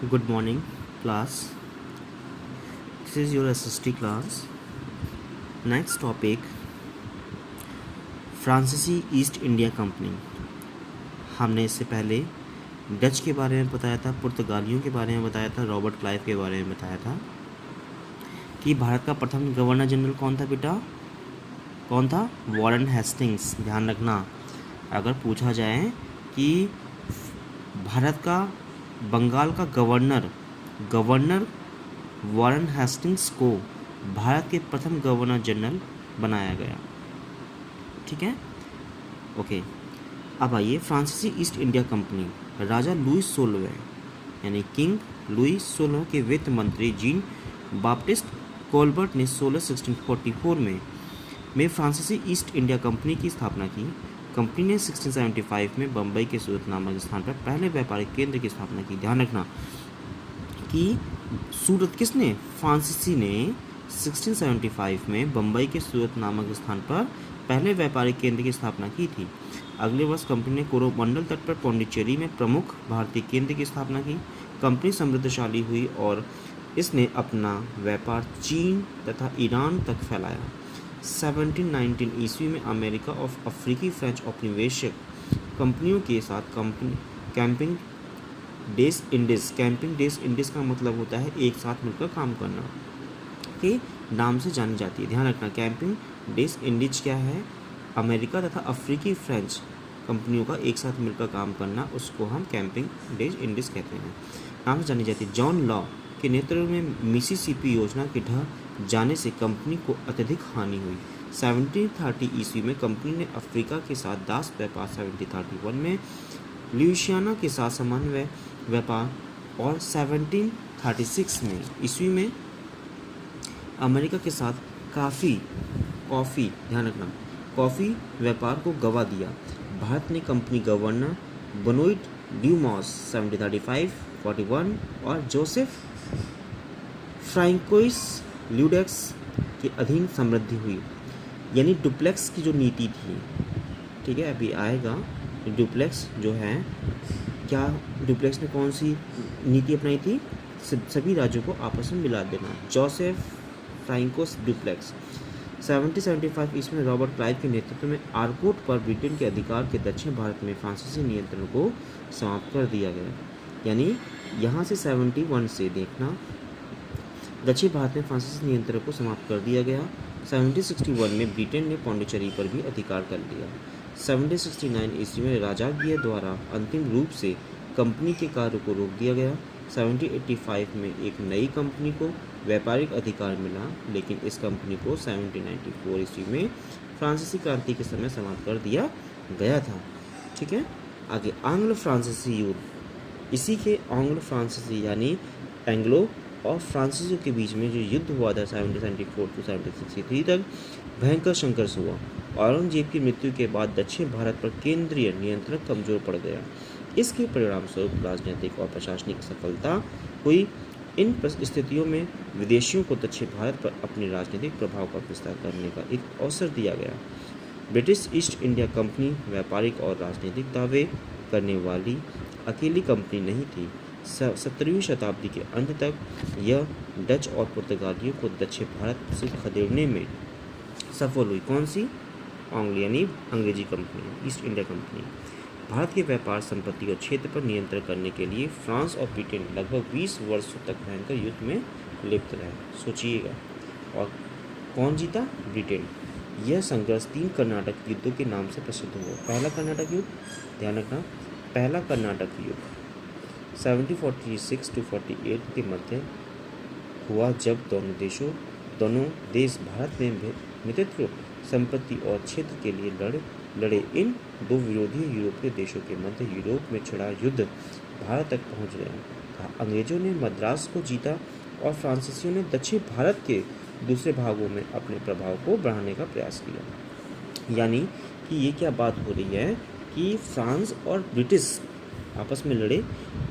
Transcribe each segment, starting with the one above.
Good morning, class. This is your SST class. Next topic, फ्रांसीसी east India company. हमने इससे पहले Dutch के बारे में बताया था, पुर्तगालियों के बारे में बताया था, रॉबर्ट क्लाइव के बारे में बताया था कि भारत का प्रथम गवर्नर जनरल कौन था बेटा? कौन था? Warren Hastings. ध्यान रखना, अगर पूछा जाए कि भारत का बंगाल का गवर्नर वॉरेन हेस्टिंग्स को भारत के प्रथम गवर्नर जनरल बनाया गया। ठीक है, ओके। अब आइए, फ्रांसीसी ईस्ट इंडिया कंपनी। राजा लुईस 16वें यानी किंग लुईस 16 के वित्त मंत्री जीन बाप्टिस्ट कोलबर्ट ने 1644 में फ्रांसीसी ईस्ट इंडिया कंपनी की स्थापना की। कंपनी ने 1675 में बम्बई के सूरत नामक स्थान पर पहले व्यापारिक केंद्र की स्थापना की। ध्यान रखना कि सूरत किसने? फ्रांसीसी ने 1675 में बम्बई के सूरत नामक स्थान पर पहले व्यापारिक केंद्र की स्थापना की थी। अगले वर्ष कंपनी ने कोरोमंडल तट पर पौंडीचेरी में प्रमुख भारतीय केंद्र की स्थापना की। कंपनी समृद्धशाली हुई और इसने अपना व्यापार चीन तथा ईरान तक फैलाया। 1719 ईस्वी में अमेरिका और अफ्रीकी फ्रेंच औपनिवेशिक कंपनियों के साथ कैंपिंग डेस इंडिस का मतलब होता है एक साथ मिलकर काम करना, के नाम से जानी जाती है। ध्यान रखना, कैंपिंग डेस इंडिज क्या है? अमेरिका तथा अफ्रीकी फ्रेंच कंपनियों का एक साथ मिलकर काम करना, उसको हम कैंपिंग डेस इंडिस कहते हैं, नाम से जानी जाती है। जॉन लॉ के नेतृत्व में मिसिसिपी योजना के ढह जाने से कंपनी को अत्यधिक हानि हुई। 1730 ईस्वी में कंपनी ने अफ्रीका के साथ दास व्यापार, 1731 में लुइसियाना के साथ सामान्य व्यापार और 1736 में ईस्वी में अमेरिका के साथ कॉफ़ी ध्यान रखना, कॉफ़ी व्यापार को गवा दिया। भारत ने कंपनी गवर्नर बनोइट ड्यूमॉस 1735-41 और जोसेफ फ्रांकोइस ल्यूडेक्स के अधीन समृद्धि हुई। यानी डुप्लेक्स की जो नीति थी, ठीक है, अभी आएगा। डुप्लेक्स जो है, क्या डुप्लेक्स ने कौन सी नीति अपनाई थी? सभी राज्यों को आपस में मिला देना। Joseph François duplex. 1775 ईस्वी में रॉबर्ट क्लाइव के नेतृत्व में आरकोट पर ब्रिटेन के अधिकार के दक्षिण भारत में फ्रांसीसी नियंत्रण को समाप्त कर दिया गया। यानी यहाँ से 71 से देखना, दक्षिण भारत में फ्रांसीसी नियंत्रण को समाप्त कर दिया गया। 1761 में ब्रिटेन ने पौंडीचेरी पर भी अधिकार कर लिया। 1769 ईस्वी में राजाज्ञा द्वारा अंतिम रूप से कंपनी के कार्य को रोक दिया गया। 1785 में एक नई कंपनी को व्यापारिक अधिकार मिला, लेकिन इस कंपनी को 1794 ईस्वी में फ्रांसीसी क्रांति के समय समाप्त कर दिया गया था। ठीक है, आगे आंग्लो फ्रांसीसी युद्ध। इसी के आंग्लो फ्रांसीसी यानी एंग्लो और फ्रांसीसियों के बीच में जो युद्ध हुआ था 1774 to 1763 तक, भयंकर संघर्ष हुआ। औरंगजेब की मृत्यु के बाद दक्षिण भारत पर केंद्रीय नियंत्रण कमजोर पड़ गया। इसके परिणाम स्वरूप राजनीतिक और प्रशासनिक सफलता हुई। इन स्थितियों में विदेशियों को दक्षिण भारत पर अपने राजनीतिक प्रभाव का विस्तार करने का एक अवसर दिया गया। ब्रिटिश ईस्ट इंडिया कंपनी व्यापारिक और राजनीतिक दावे करने वाली अकेली कंपनी नहीं थी। 17वीं शताब्दी के अंत तक यह डच और पुर्तगालियों को दक्षिण भारत से खदेड़ने में सफल हुई। कौन सी? आंग्लो यानी अंग्रेजी company, east India company. Bharat के व्यापार, संपत्ति और क्षेत्र पर नियंत्रण करने के लिए फ्रांस और ब्रिटेन लगभग 20 वर्षों तक भयंकर युद्ध में लिप्त रहे। सोचिएगा, और कौन जीता? ब्रिटेन। यह संघर्ष 3 कर्नाटक युद्धों के नाम से प्रसिद्ध हुआ। पहला कर्नाटक युद्ध, ध्यान रखना, पहला कर्नाटक युद्ध 1746 to 48 के मध्य हुआ, जब दोनों देश भारत में मित्रत्व, संपत्ति और क्षेत्र के लिए लड़े। इन दो विरोधी यूरोपीय देशों के मध्य यूरोप में छिड़ा युद्ध भारत तक पहुंच गया। अंग्रेजों ने मद्रास को जीता और फ्रांसीसियों ने दक्षिण भारत के दूसरे भागों में अपने प्रभाव को बढ़ाने का प्रयास किया। यानी कि ये क्या बात हो रही है कि फ्रांस और ब्रिटिश आपस में लड़े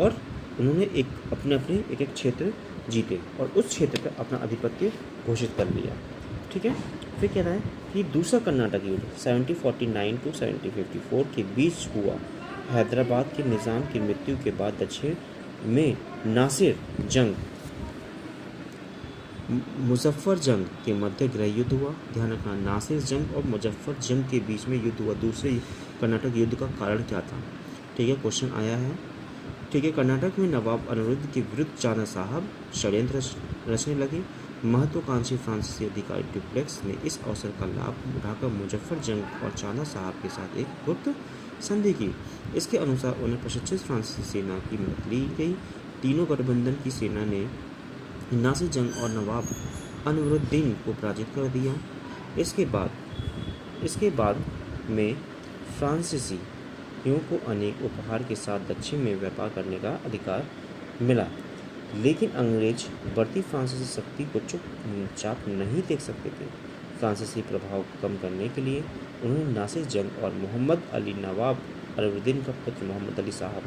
और उन्होंने अपने एक क्षेत्र जीते और उस क्षेत्र पर अपना आधिपत्य घोषित कर लिया। ठीक है, फिर कह रहा है कि दूसरा कर्नाटक युद्ध 1749 to 1754 के बीच हुआ। हैदराबाद के निज़ाम की मृत्यु के बाद दक्षिण में नासिर जंग मुजफ्फर जंग के मध्य गृह युद्ध हुआ। ध्यान रखना, नासिर जंग और मुजफ्फर जंग के बीच में युद्ध हुआ। दूसरे कर्नाटक युद्ध का कारण क्या था? ठीक है, क्वेश्चन आया है। ठीक है, कर्नाटक में नवाब अनिरुद्ध के विरुद्ध चांदा साहब षड्यंत्र रचने लगे। महत्वाकांक्षी फ्रांसीसी अधिकारी डुप्लेक्स ने इस अवसर का लाभ उठाकर मुजफ्फर जंग और चांदा साहब के साथ एक गुप्त संधि की। इसके अनुसार उन्हें प्रशिक्षित फ्रांसीसी सेना की मदद ली गई। तीनों गठबंधन की सेना ने नासिर जंग और नवाब अनवरुद्दीन को पराजित कर दिया। इसके बाद में फ्रांसीसियों को अनेक उपहार के साथ दक्षिण में व्यापार करने का अधिकार मिला, लेकिन अंग्रेज बढ़ती फ्रांसीसी शक्ति को चुपचाप नहीं देख सकते थे। फ्रांसीसी प्रभाव को कम करने के लिए उन्होंने नासिर जंग और मोहम्मद अली नवाब अनवरुद्दीन का पुत्र मोहम्मद अली साहब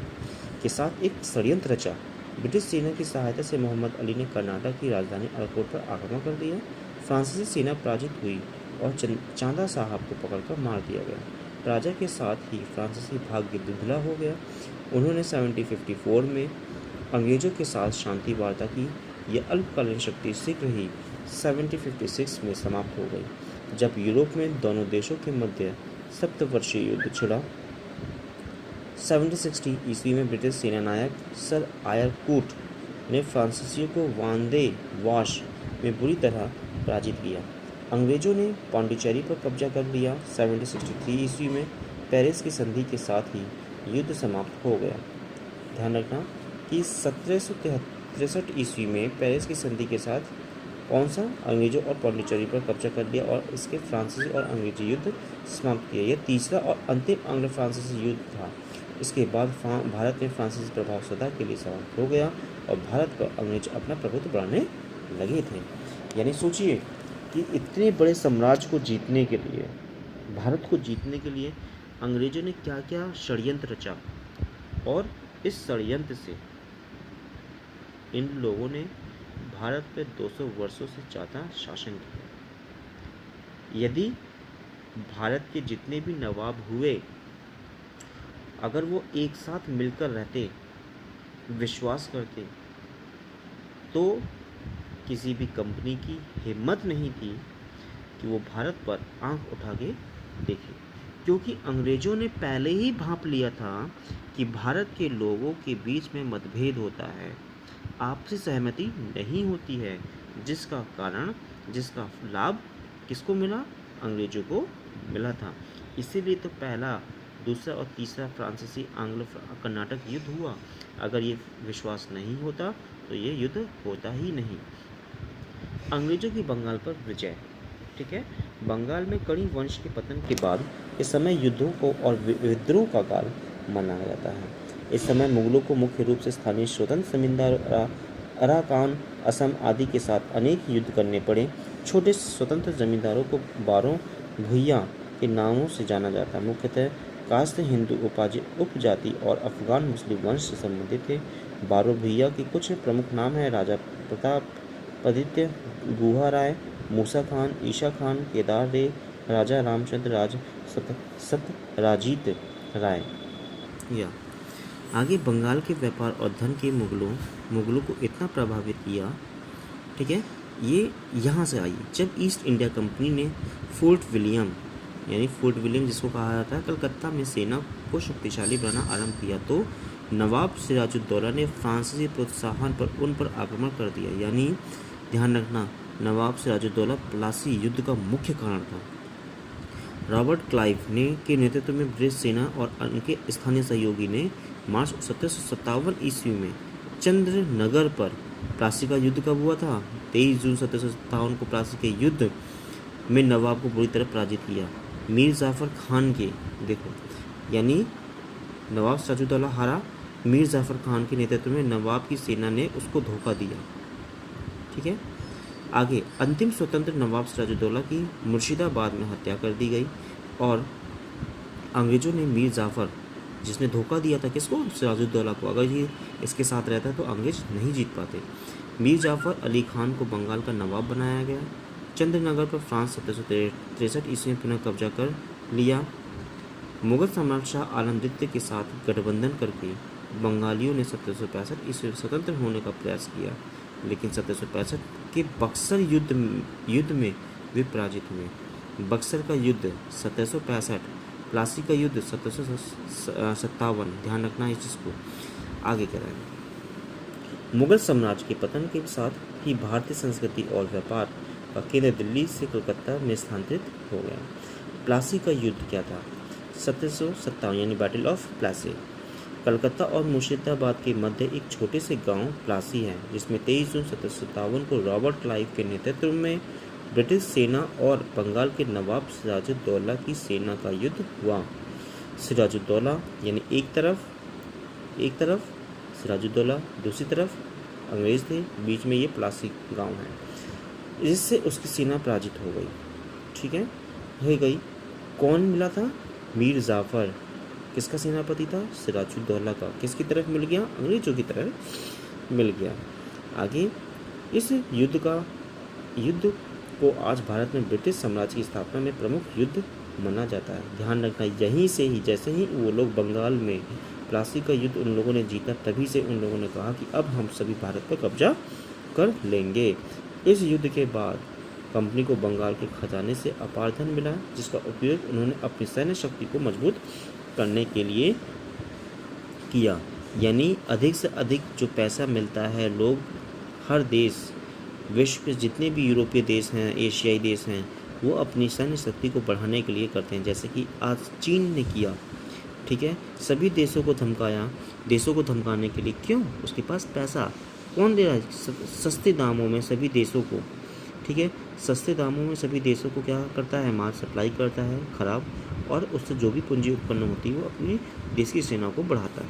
के साथ एक षड्यंत्र रचा। ब्रिटिश सेना की सहायता से मोहम्मद अली ने कर्नाटक की राजधानी अरकोट पर आक्रमण कर दिया। फ्रांसीसी सेना पराजित हुई और चांदा साहब को पकड़कर मार दिया गया। राजा के साथ ही फ्रांसीसी भाग्य धुंधला हो गया। उन्होंने 1754 में अंग्रेजों के साथ शांति वार्ता की। यह अल्पकालीन शक्ति शीघ्र ही 1756 में समाप्त हो गई, जब यूरोप में दोनों देशों के मध्य सप्तवर्षीय युद्ध छिड़ा। 1760 ईस्वी में ब्रिटिश सेनानायक सर आयर कूट ने फ्रांसीसियों को वांदे वाश में बुरी तरह पराजित किया। अंग्रेजों ने पांडिचेरी पर कब्जा कर लिया। 1763 ईस्वी में पेरिस की संधि के साथ ही युद्ध समाप्त हो गया। ध्यान रखना कि 1763 ईस्वी में पेरिस की संधि के साथ कौन सा? अंग्रेजों और पांडिचेरी पर कब्जा कर लिया और इसके फ्रांसीसी और अंग्रेजी युद्ध समाप्त किया। यह तीसरा और अंतिम अंग्लो फ्रांसीसी युद्ध था। इसके बाद भारत में फ्रांसीसी प्रभाव सदा के लिए समाप्त हो गया और भारत पर अंग्रेज अपना प्रभुत्व बढ़ाने लगे थे। यानी सोचिए कि इतने बड़े साम्राज्य को जीतने के लिए, भारत को जीतने के लिए अंग्रेजों ने क्या क्या षड्यंत्र रचा, और इस षड्यंत्र से इन लोगों ने भारत पर 200 वर्षों से ज़्यादा शासन किया। यदि भारत के जितने भी नवाब हुए, अगर वो एक साथ मिलकर रहते, विश्वास करते, तो किसी भी कंपनी की हिम्मत नहीं थी कि वो भारत पर आंख उठा के देखे, क्योंकि अंग्रेजों ने पहले ही भांप लिया था कि भारत के लोगों के बीच में मतभेद होता है, आपसी सहमति नहीं होती है, जिसका लाभ किसको मिला? अंग्रेजों को मिला था। इसीलिए तो पहला, दूसरा और तीसरा फ्रांसीसी आंग्लो कर्नाटक युद्ध हुआ। अगर ये विश्वास नहीं होता तो ये युद्ध होता ही नहीं। अंग्रेजों की बंगाल पर विजय। ठीक है, बंगाल में कड़ी वंश के पतन के बाद इस समय युद्धों को और विद्रोह का काल मनाया जाता है। इस समय मुगलों को मुख्य रूप से स्थानीय स्वतंत्र जमींदार अराकान, असम आदि के साथ अनेक युद्ध करने पड़े। छोटे स्वतंत्र जमींदारों को बारों भुइयां के नामों से जाना जाता है। मुख्यतः कास्त हिंदू उपजाति और अफगान मुस्लिम वंश से संबंधित थे। बारो भुइया के कुछ प्रमुख नाम हैं: राजा प्रताप, आदित्य, गुहा राय, मूसा खान, ईशा खान, केदार रे, राजा रामचंद्र राज, सत्यराजीत राय। या आगे बंगाल के व्यापार और धन के मुगलों को इतना प्रभावित किया। ठीक है, ये यहाँ से आई जब ईस्ट इंडिया कंपनी ने फोर्ट विलियम जिसको कहा जाता है कलकत्ता में सेना को शक्तिशाली बनाना आरंभ किया, तो नवाब सिराजुद्दौला ने फ्रांसीसी प्रोत्साहन पर उन पर आक्रमण कर दिया। यानी ध्यान रखना, नवाब सिराजुद्दौला प्लासी युद्ध का मुख्य कारण था। रॉबर्ट क्लाइव के नेतृत्व में ब्रिटिश सेना और उनके स्थानीय सहयोगी ने मार्च 1757 ईस्वी में चंद्रनगर पर प्लासी का युद्ध कब हुआ था? 23 जून 1757 को प्लासी के युद्ध में नवाब को बुरी तरह पराजित किया। मीर जाफ़र खान के यानी नवाब सिराजुद्दौला हारा, मीर जाफ़र खान के नेतृत्व में नवाब की सेना ने उसको धोखा दिया। ठीक है, आगे अंतिम स्वतंत्र नवाब सिराजुद्दौला की मुर्शिदाबाद में हत्या कर दी गई और अंग्रेजों ने मीर जाफ़र, जिसने धोखा दिया था किसको? सिराजुद्दौला को, अगर ये इसके साथ रहता तो अंग्रेज नहीं जीत पाते। मीर जाफ़र अली खान को बंगाल का नवाब बनाया गया। चंद्रनगर पर फ्रांस 1763 ईस्वी में पुनः कब्जा कर लिया। मुगल सम्राट शाह आलम द्वितीय के साथ गठबंधन करके बंगालियों ने 1765 ईस्वी में स्वतंत्र होने का प्रयास किया, लेकिन 1765 के बक्सर युद्ध में वे पराजित हुए। बक्सर का युद्ध 1765, प्लासी का युद्ध 1757, ध्यान रखना इस चीज़ को। आगे कह रहे हैं, मुगल साम्राज्य के पतन के साथ ही भारतीय संस्कृति और व्यापार का केंद्र दिल्ली से कलकत्ता में स्थानांतरित हो गया। प्लासी का युद्ध क्या था? 1757 यानी बैटल ऑफ प्लासी। कलकत्ता और मुर्शिदाबाद के मध्य एक छोटे से गांव प्लासी है, जिसमें 23 जून 1757 को रॉबर्ट क्लाइव के नेतृत्व में ब्रिटिश सेना और बंगाल के नवाब सिराजुद्दौला की सेना का युद्ध हुआ। सिराजुद्दौला यानी एक तरफ सिराजुद्दौला, दूसरी तरफ अंग्रेज थे, बीच में ये प्लासी गांव है, जिससे उसकी सेना पराजित हो गई। ठीक है, हो गई। कौन मिला था? मीर जाफर। किसका सेनापति था? सिराजुद्दौला का। किसकी तरफ मिल गया? अंग्रेजों की तरफ मिल गया। आगे, इस युद्ध को आज भारत में ब्रिटिश साम्राज्य की स्थापना में प्रमुख युद्ध माना जाता है। ध्यान रखना, यहीं से ही जैसे ही वो लोग बंगाल में प्लासी का युद्ध उन लोगों ने जीता, तभी से उन लोगों ने कहा कि अब हम सभी भारत पर कब्जा कर लेंगे। इस युद्ध के बाद कंपनी को बंगाल के खजाने से अपार धन मिला, जिसका उपयोग उन्होंने अपनी सैन्य शक्ति को मजबूत करने के लिए किया। यानी अधिक से अधिक जो पैसा मिलता है, लोग हर देश, विश्व के जितने भी यूरोपीय देश हैं, एशियाई देश हैं, वो अपनी सैन्य शक्ति को बढ़ाने के लिए करते हैं, जैसे कि आज चीन ने किया। ठीक है, सभी देशों को धमकाने के लिए। क्यों? उसके पास पैसा। कौन दे रहा है? सस्ते दामों में सभी देशों को। ठीक है, सस्ते दामों में सभी देशों को क्या करता है? माल सप्लाई करता है खराब, और उससे जो भी पूंजी उत्पन्न होती है वो अपनी देश की सेना को बढ़ाता है।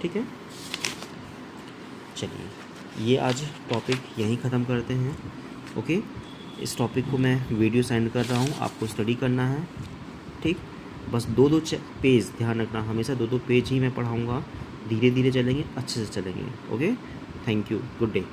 ठीक है, चलिए ये आज टॉपिक यहीं ख़त्म करते हैं। ओके, इस टॉपिक को मैं वीडियो सेंड कर रहा हूँ, आपको स्टडी करना है। ठीक, बस 2-2 पेज, ध्यान रखना, हमेशा 2-2 पेज ही मैं पढ़ाऊँगा। धीरे धीरे चलेंगे, अच्छे से चलेंगे। Okay, thank you, good day.